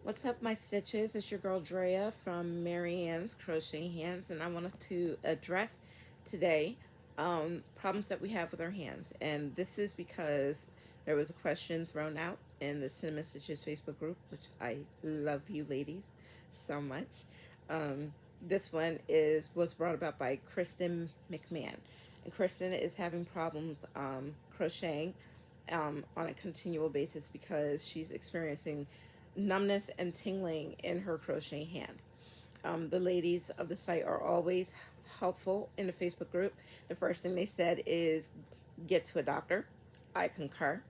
What's up, my stitches? It's your girl Drea from Marianne's Crochet Hands, and I wanted to address today problems that we have with our hands. And this is because there was a question thrown out in the Cinnamon Stitches Facebook group, which I love you ladies so much. This one was brought about by Kristen McMahon, and Kristen is having problems crocheting on a continual basis because she's experiencing numbness and tingling in her crochet hand. The ladies of the site are always helpful in the Facebook group. The first thing they said is get to a doctor. I concur.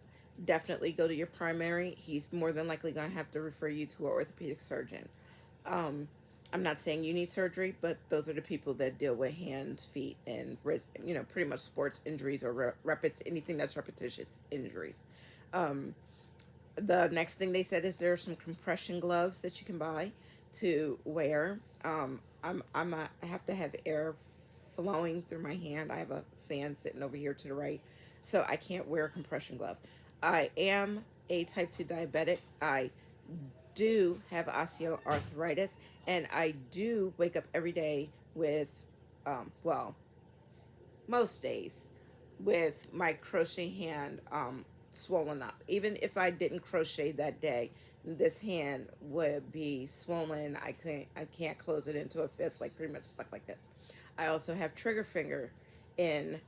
Definitely go to your primary. He's more than likely going to have to refer you to an orthopedic surgeon. Um, I'm not saying you need surgery, but those are the people that deal with hands, feet, and wrist, pretty much sports injuries or anything that's repetitious injuries. Um, the next thing they said is there are some compression gloves that you can buy to wear. I have to have air flowing through my hand. I have a fan sitting over here to the right, so I can't wear a compression glove. I am a type 2 diabetic. I do have osteoarthritis, and I do wake up every day with, well, most days, with my crochet hand swollen up. Even if I didn't crochet that day, this hand would be swollen. I can't close it into a fist, like pretty much stuck like this. I also have trigger finger in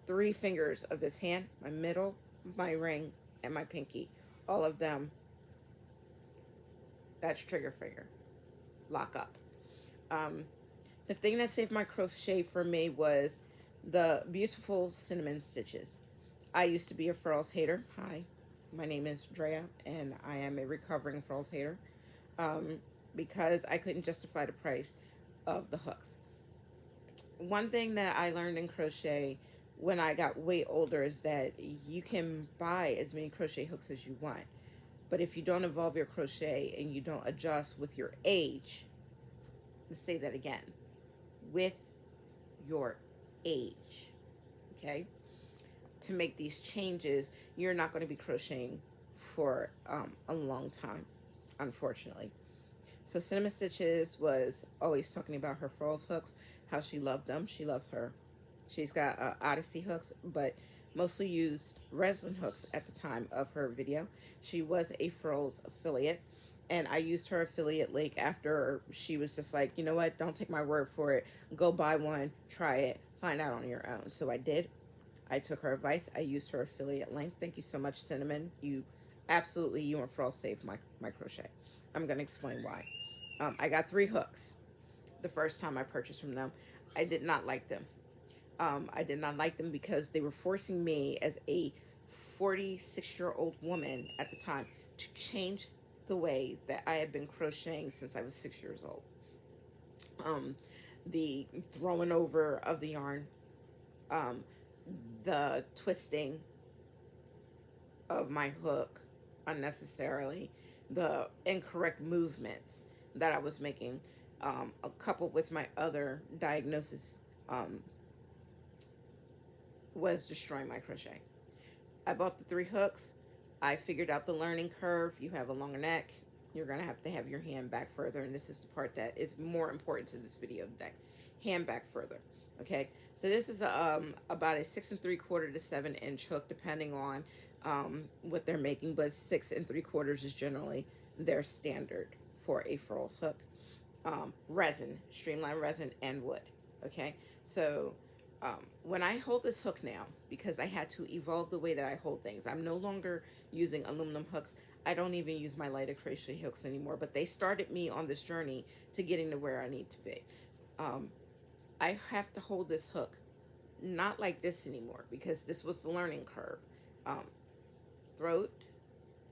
3 fingers of this hand, my middle, my ring, and my pinky. All of them, that's trigger finger. Lock up. Um, the thing that saved my crochet for me was the beautiful cinnamon stitches. I used to be a Furls hater. Hi, my name is Drea, and I am a recovering Furls hater because I couldn't justify the price of the hooks. One thing that I learned in crochet when I got way older is that you can buy as many crochet hooks as you want, but if you don't evolve your crochet and you don't adjust with your age, let's say that again, with your age, okay, to make these changes, you're not going to be crocheting for a long time, unfortunately. So Cinnamon Stitches was always talking about her Furls hooks, how she loved them. She loves her. She's got Odyssey hooks, but mostly used resin hooks at the time of her video. She was a Furls affiliate, and I used her affiliate link after she was just like, you know what, don't take my word for it. Go buy one, try it, find out on your own. So I did. I took her advice. I used her affiliate link. Thank you so much, Cinnamon. You and Furl saved my crochet. I'm going to explain why. I got 3 hooks the first time I purchased from them. I did not like them. I did not like them because they were forcing me as a 46-year-old woman at the time to change the way that I had been crocheting since I was 6 years old. The throwing over of the yarn, um, the twisting of my hook unnecessarily, the incorrect movements that I was making, coupled with my other diagnosis, was destroying my crochet. I bought the 3 hooks. I figured out the learning curve. You have a longer neck. You're going to have your hand back further. And this is the part that is more important to this video today. Hand back further. Okay. So this is about a 6 3/4 to 7 inch hook, depending on what they're making. But 6 3/4 is generally their standard for a Furls hook. Resin, streamlined resin, and wood. Okay. So when I hold this hook now, because I had to evolve the way that I hold things, I'm no longer using aluminum hooks. I don't even use my lighter crochet hooks anymore, but they started me on this journey to getting to where I need to be. I have to hold this hook not like this anymore because this was the learning curve. Throat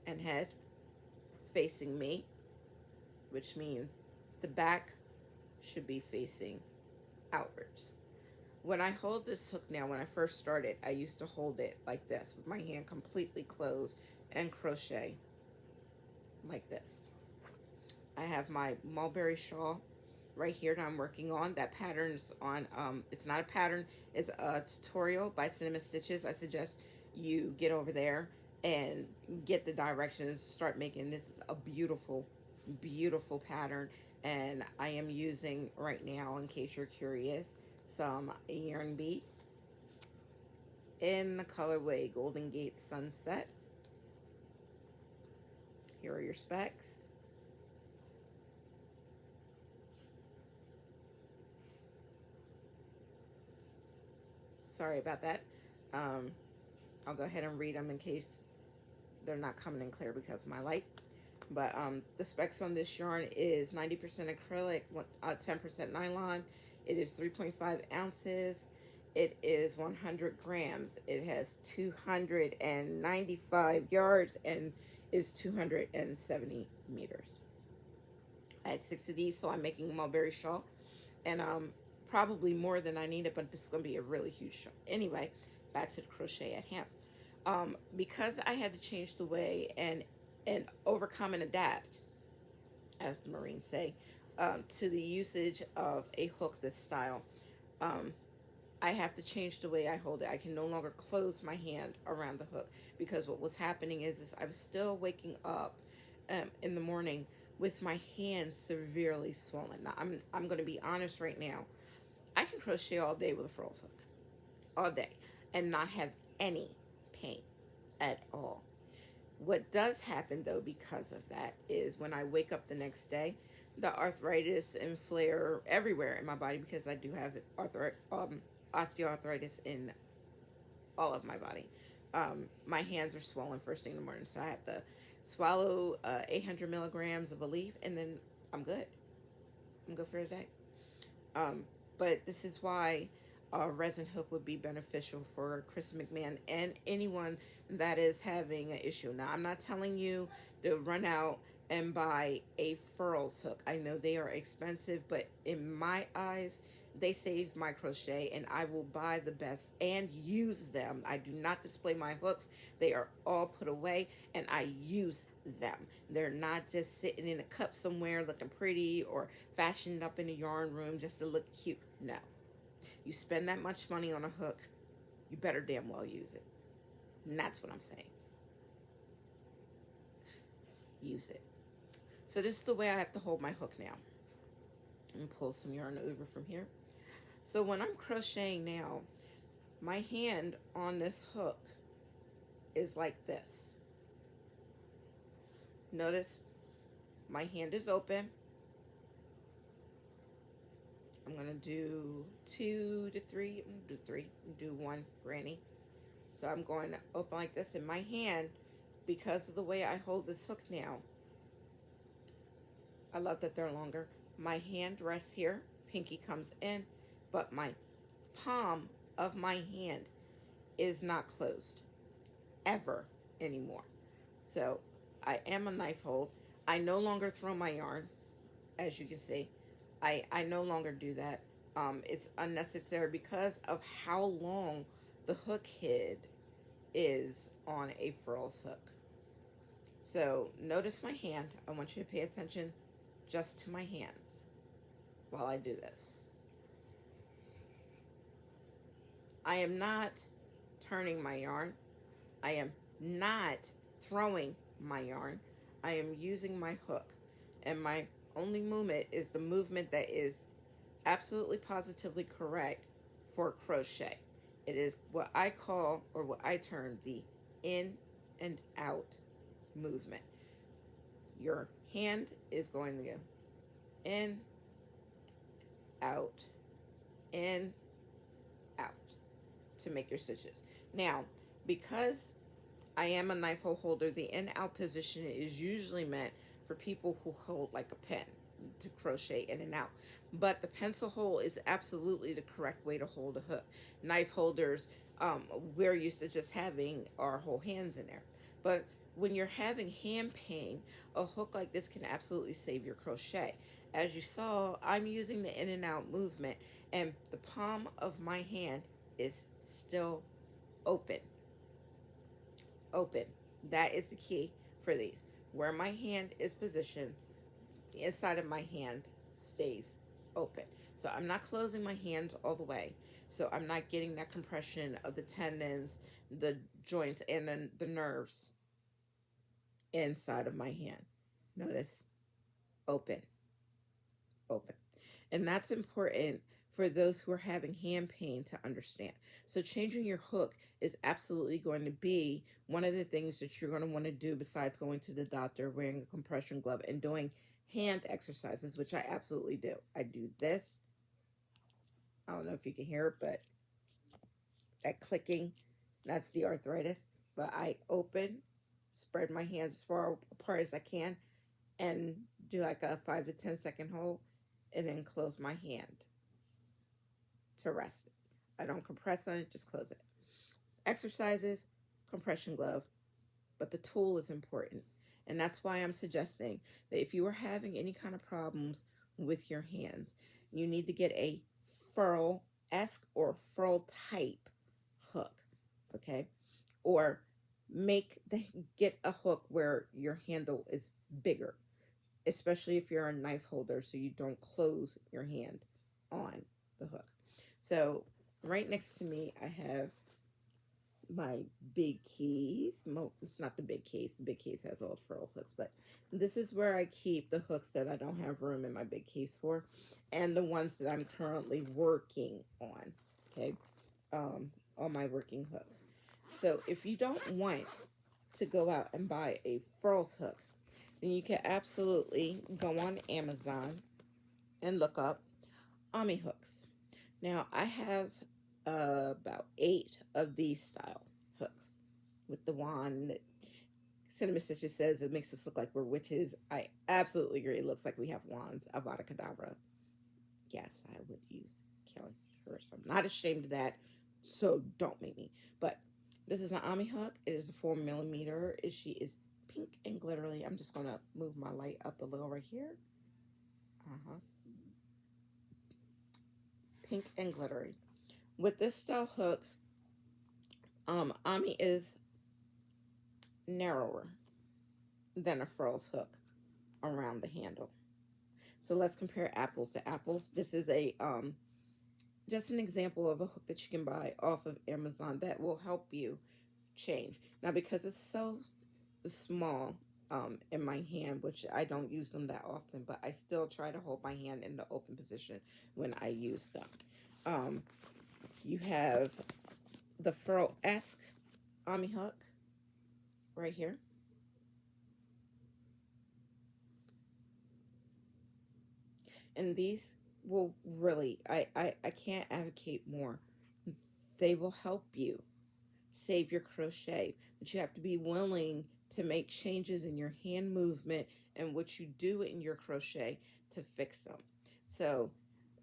and head facing me, which means the back should be facing outwards. When I hold this hook now, when I first started, I used to hold it like this with my hand completely closed and crochet like this. I have my mulberry shawl right here that I'm working on. That pattern's on, it's not a pattern, it's a tutorial by Cinnamon Stitches. I suggest you get over there and get the directions, start making. This is a beautiful, beautiful pattern. And I am using right now, in case you're curious, some yarn bee in the colorway Golden Gate Sunset. Here are your specs. Sorry about that. Um, I'll go ahead and read them in case they're not coming in clear because of my light. But the specs on this yarn is 90% acrylic, 10% nylon. It is 3.5 ounces. It is 100 grams. It has 295 yards and is 270 meters. I had 6 of these, so I'm making mulberry shawl. And probably more than I needed, but this is going to be a really huge shawl. Anyway, back to the crochet at hand. Because I had to change the way and overcome and adapt, as the Marines say, to the usage of a hook this style. I have to change the way I hold it. I can no longer close my hand around the hook, because what was happening is I was still waking up in the morning with my hands severely swollen. Now, I'm going to be honest right now. I can crochet all day with a Furls hook, all day, and not have any pain at all. What does happen, though, because of that, is when I wake up the next day, the arthritis and flare everywhere in my body, because I do have osteoarthritis in all of my body. My hands are swollen first thing in the morning, so I have to swallow 800 milligrams of Aleve, and then I'm good. I'm good for the day. But this is why a resin hook would be beneficial for Chris McMahon and anyone that is having an issue. Now, I'm not telling you to run out and buy a Furls hook. I know they are expensive, but in my eyes, they save my crochet, and I will buy the best and use them. I do not display my hooks. They are all put away, and I use them. They're not just sitting in a cup somewhere looking pretty or fashioned up in a yarn room just to look cute. No. You spend that much money on a hook, you better damn well use it. And that's what I'm saying. Use it. So this is the way I have to hold my hook now. Let me pull some yarn over from here. So when I'm crocheting now, my hand on this hook is like this. Notice my hand is open. I'm going to do 2 to 3, do 3, do 1 granny. So I'm going to open like this, in my hand, because of the way I hold this hook now. I love that they're longer. My hand rests here, pinky comes in, but my palm of my hand is not closed ever anymore. So I am a knife hold. I no longer throw my yarn, as you can see. I no longer do that. It's unnecessary because of how long the hook head is on a Furls hook. So notice my hand. I want you to pay attention just to my hand while I do this. I am not turning my yarn. I am not throwing my yarn. I am using my hook, and my only movement is the movement that is absolutely positively correct for crochet. It is what I call, or what I term, the in and out movement. Your hand is going to go in, out, in, out to make your stitches. Now, because I am a knife hole holder, the in-out position is usually meant for people who hold like a pen to crochet in and out. But the pencil hole is absolutely the correct way to hold a hook. Knife holders, we're used to just having our whole hands in there. But when you're having hand pain, a hook like this can absolutely save your crochet. As you saw, I'm using the in and out movement, and the palm of my hand is still open. Open. That is the key for these. Where my hand is positioned, the inside of my hand stays open. So I'm not closing my hands all the way. So I'm not getting that compression of the tendons, the joints, and then the nerves inside of my hand. Notice open, open. And that's important for those who are having hand pain to understand. So changing your hook is absolutely going to be one of the things that you're going to want to do besides going to the doctor, wearing a compression glove, and doing hand exercises, which I absolutely do. I do this. I don't know if you can hear it, but that clicking, that's the arthritis. But I open, spread my hands as far apart as I can, and do like a 5 to 10 second hold, and then close my hand to rest it. I don't compress on it, just close it. Exercises, compression glove, but the tool is important. And that's why I'm suggesting that if you are having any kind of problems with your hands, you need to get a Furl-esque or Furl type hook, okay? Or get a hook where your handle is bigger, especially if you're a knife holder, so you don't close your hand on the hook. So right next to me, I have my big keys. It's not the big case. The big case has all Furls hooks, but this is where I keep the hooks that I don't have room in my big case for, and the ones that I'm currently working on. Okay, all my working hooks. So if you don't want to go out and buy a Furls hook, then you can absolutely go on Amazon and look up Ami hooks. Now I have about 8 of these style hooks with the wand that Cinema Stitches says it makes us look like we're witches. I absolutely agree. It looks like we have wands. Avada Kedavra. Yes, I would use killing curse. I'm not ashamed of that, so don't make me. But this is an Ami hook. It is a 4mm. She is pink and glittery. I'm just going to move my light up a little right here. Pink and glittery. With this style hook, Ami is narrower than a Furls hook around the handle. So let's compare apples to apples. This is a just an example of a hook that you can buy off of Amazon that will help you change. Now, because it's so small in my hand, which I don't use them that often, but I still try to hold my hand in the open position when I use them. You have the Furl-esque Ami hook right here. And these will really, I can't advocate more. They will help you save your crochet, but you have to be willing to make changes in your hand movement and what you do in your crochet to fix them. So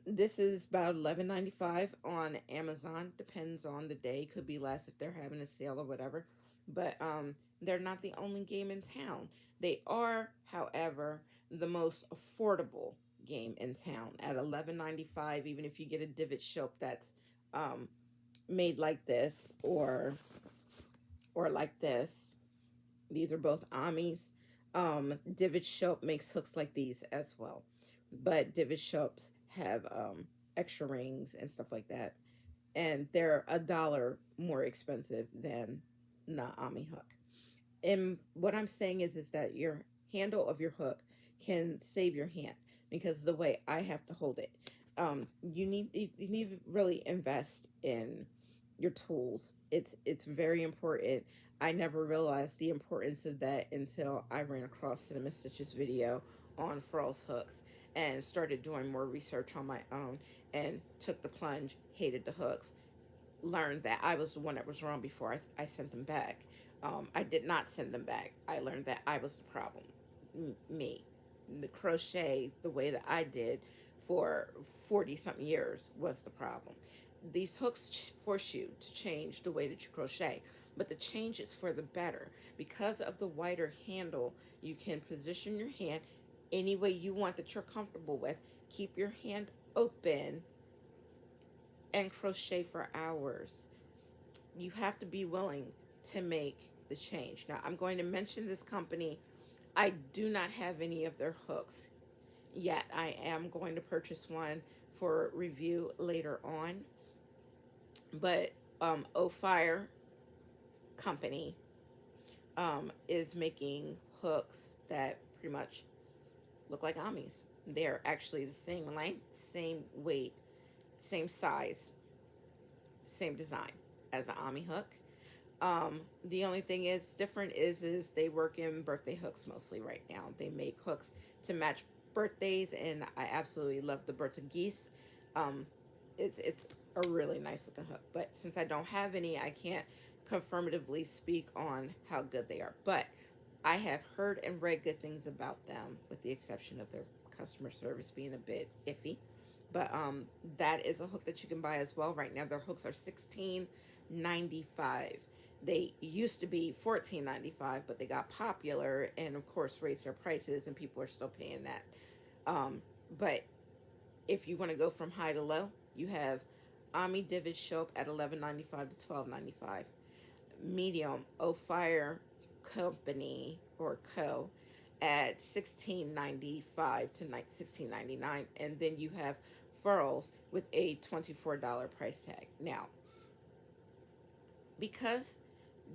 this is about $11.95 on Amazon. Depends on the day. Could be less if they're having a sale or whatever. But they're not the only game in town. They are, however, the most affordable game in town at $11.95. Even if you get a Divid Hook that's made like this or like this. These are both Amis. Divid Hook makes hooks like these as well, but Divid Hooks have extra rings and stuff like that, and they're $1 more expensive than the Ami hook. And what I'm saying is that your handle of your hook can save your hand because the way I have to hold it. You need to really invest in your tools. It's very important. I never realized the importance of that until I ran across Cinema Stitch's video on Furls hooks and started doing more research on my own and took the plunge, hated the hooks, learned that I was the one that was wrong before I sent them back. I did not send them back. I learned that I was the problem. Me. The crochet, the way that I did for 40 something years was the problem. These hooks force you to change the way that you crochet, but the change is for the better. Because of the wider handle, you can position your hand any way you want that you're comfortable with. Keep your hand open and crochet for hours. You have to be willing to make the change. Now, I'm going to mention this company. I do not have any of their hooks yet. I am going to purchase one for review later on. But Fire company is making hooks that pretty much look like Ami's. They're actually the same length, same weight, same size, same design as an Ami hook. The only thing is different is they work in birthday hooks mostly right now. They make hooks to match birthdays, and I absolutely love the birthday geese. Um, it's a really nice looking hook. But since I don't have any, I can't confirmatively speak on how good they are. But I have heard and read good things about them, with the exception of their customer service being a bit iffy. But that is a hook that you can buy as well. Right now their hooks are $16.95. They used to be $14.95, but they got popular and of course raised their prices, and people are still paying that. But if you want to go from high to low, you have Ami Divid show up at $11.95 to $12.95. Medium O Fire Company or Co at $16.95 to $16.99, and then you have Furls with a $24 price tag. Now, because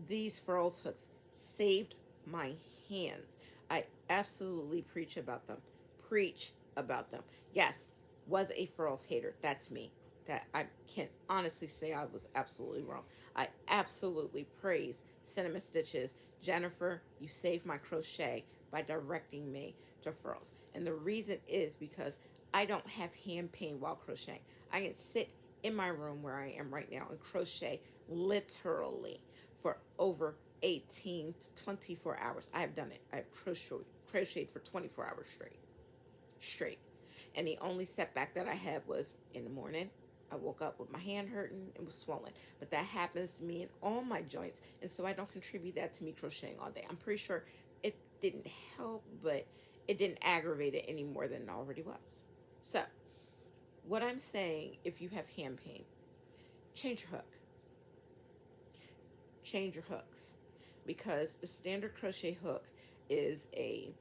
these Furls hooks saved my hands, I absolutely preach about them. Preach about them. Yes, was a Furls hater. That's me. That I can honestly say I was absolutely wrong. I absolutely praise Cinnamon Stitches. Jennifer, you saved my crochet by directing me to Furls. And the reason is because I don't have hand pain while crocheting. I can sit in my room where I am right now and crochet literally for over 18 to 24 hours. I have done it. I have crocheted for 24 hours straight. And the only setback that I had was in the morning. I woke up with my hand hurting and was swollen. But that happens to me in all my joints. And so I don't contribute that to me crocheting all day. I'm pretty sure it didn't help, but it didn't aggravate it any more than it already was. So what I'm saying, if you have hand pain, change your hook. Change your hooks. Because the standard crochet hook is a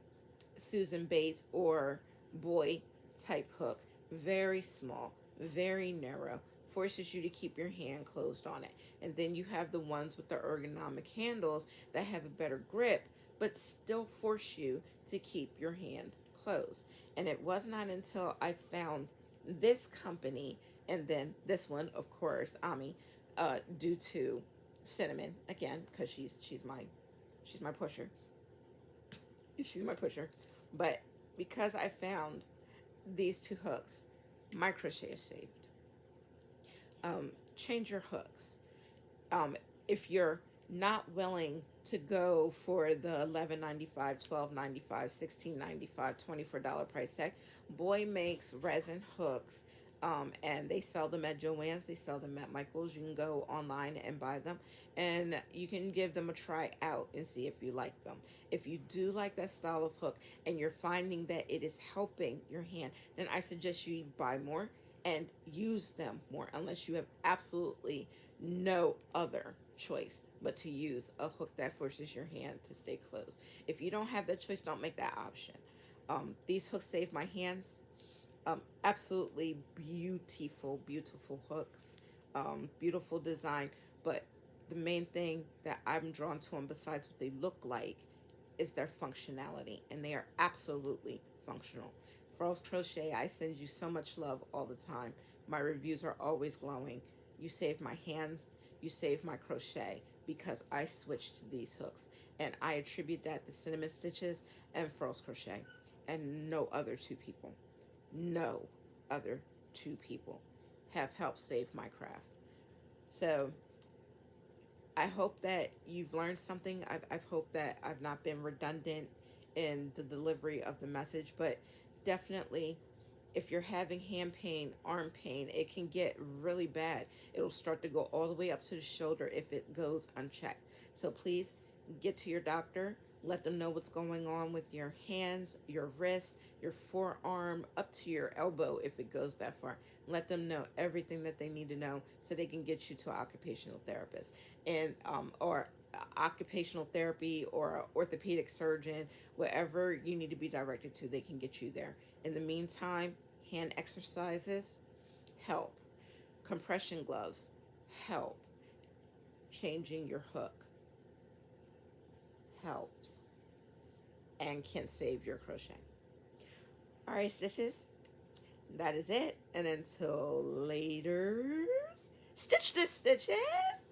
Susan Bates or boy type hook. Very small, very narrow, forces you to keep your hand closed on it. And then you have the ones with the ergonomic handles that have a better grip, but still force you to keep your hand closed. And it was not until I found this company, and then this one, of course, Ami, due to Cinnamon, again, because she's my pusher. She's my pusher. But because I found these two hooks, my crochet is saved. Change your hooks. If you're not willing to go for the $11.95, $12.95, $16.95, $24 price tag, Boy makes resin hooks, and they sell them at Joann's. They sell them at Michael's. You can go online and buy them, and you can give them a try out and see if you like them. If you do like that style of hook and you're finding that it is helping your hand, then I suggest you buy more and use them more, unless you have absolutely no other choice but to use a hook that forces your hand to stay closed. If you don't have that choice, don't make that option. These hooks save my hands. Absolutely beautiful, beautiful hooks. Beautiful design. But the main thing that I'm drawn to them, besides what they look like, is their functionality. And they are absolutely functional. Furls Crochet, I send you so much love all the time. My reviews are always glowing. You saved my hands. You saved my crochet because I switched to these hooks. And I attribute that to Cinnamon Stitches and Furls Crochet. And no other two people. No other two people have helped save my craft. So I hope that you've learned something. I've hoped that I've not been redundant in the delivery of the message, but definitely if you're having hand pain, arm pain, it can get really bad. It'll start to go all the way up to the shoulder if it goes unchecked. So please get to your doctor. Let them know what's going on with your hands, your wrists, your forearm, up to your elbow if it goes that far. Let them know everything that they need to know so they can get you to an occupational therapist and or occupational therapy or an orthopedic surgeon. Wherever you need to be directed to, they can get you there. In the meantime, hand exercises help. Compression gloves help. Changing your hook helps and can save your crochet. All right, stitches, that is it. And until later, stitch this, stitches.